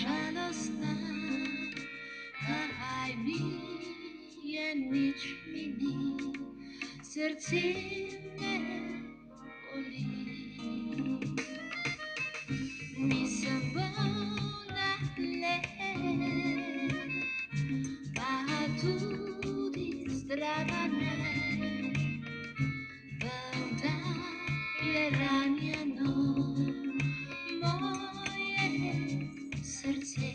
žalostná, aj mi je nič iný, srdci mne bolí. Nisem bolna le, pa tudi zdrava ne, vendar je ranjeno moje srce.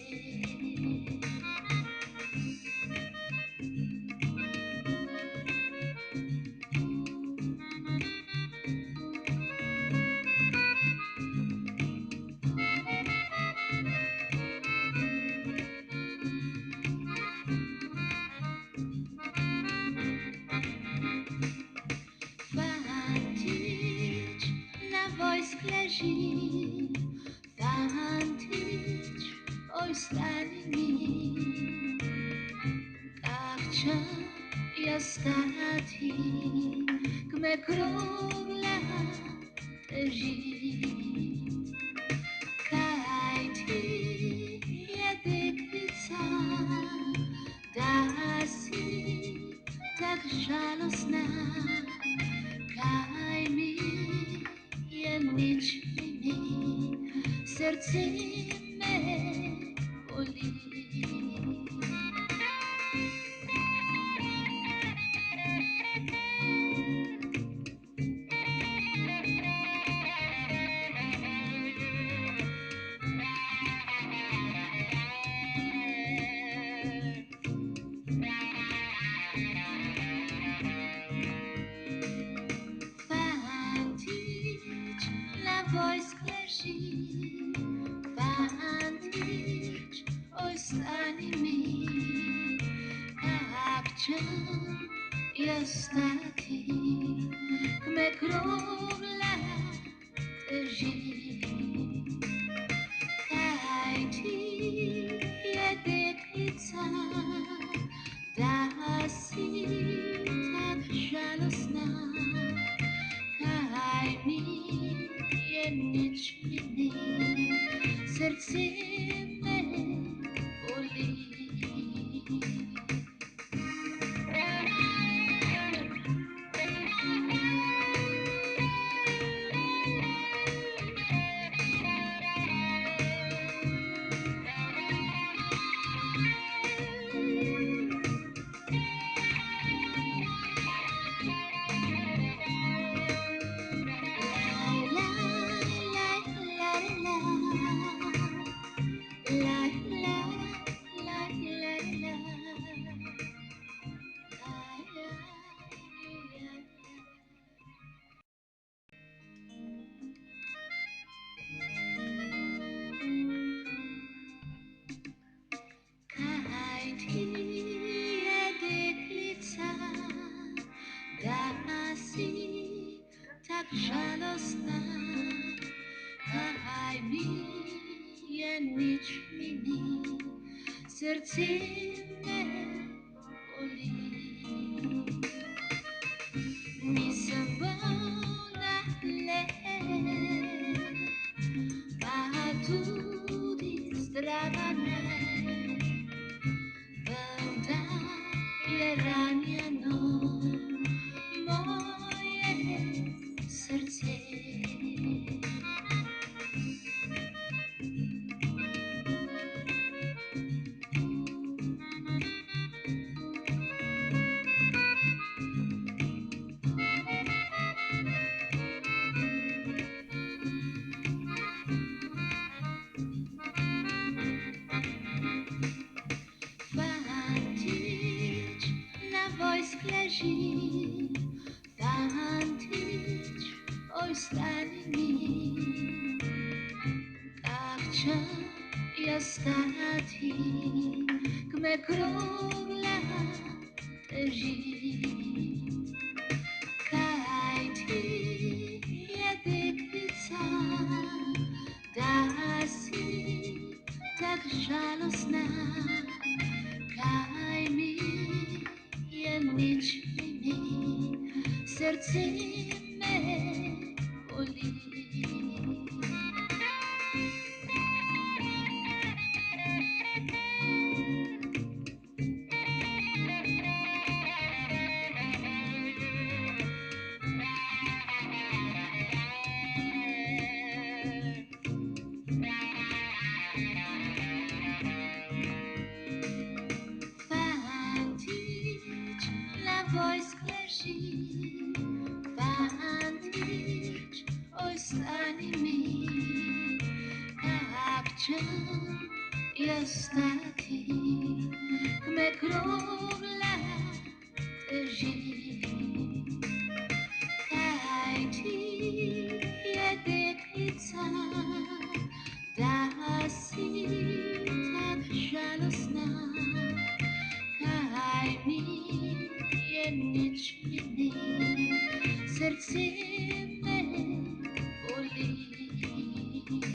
Fantič na vojsk leži, fantič, oj stani mi, tak če je stati, k me krogla teži. Kaj ti je deklica, da si tak žalostna, kaj mi je nič ime, srce me boli. Fantič na vojsk leži, fantič, oj stani mi, kak če je stati, k me krogla teži. Kaj ti je deklica, da si tak žalostna, kaj mi je nič ime, srce me boli. Kaj ti je deklica, da si tak žalostna, kaj mi je nič ime, srce me boli. Nisem bolna le, pa tudi zdrava ne, vendar je ranjeno moje srce. Fantič na vojsk leži, fantič, oj stani mi, tak če je stati, k me krogla teži. Kaj ti je deklica, da si tak žalostna, kaj mi je nič ime, srce me boli. że jest ty me króla teži. Kaj ti je deklica, da si tak žalostná? Kaj mi je nič iný, srdce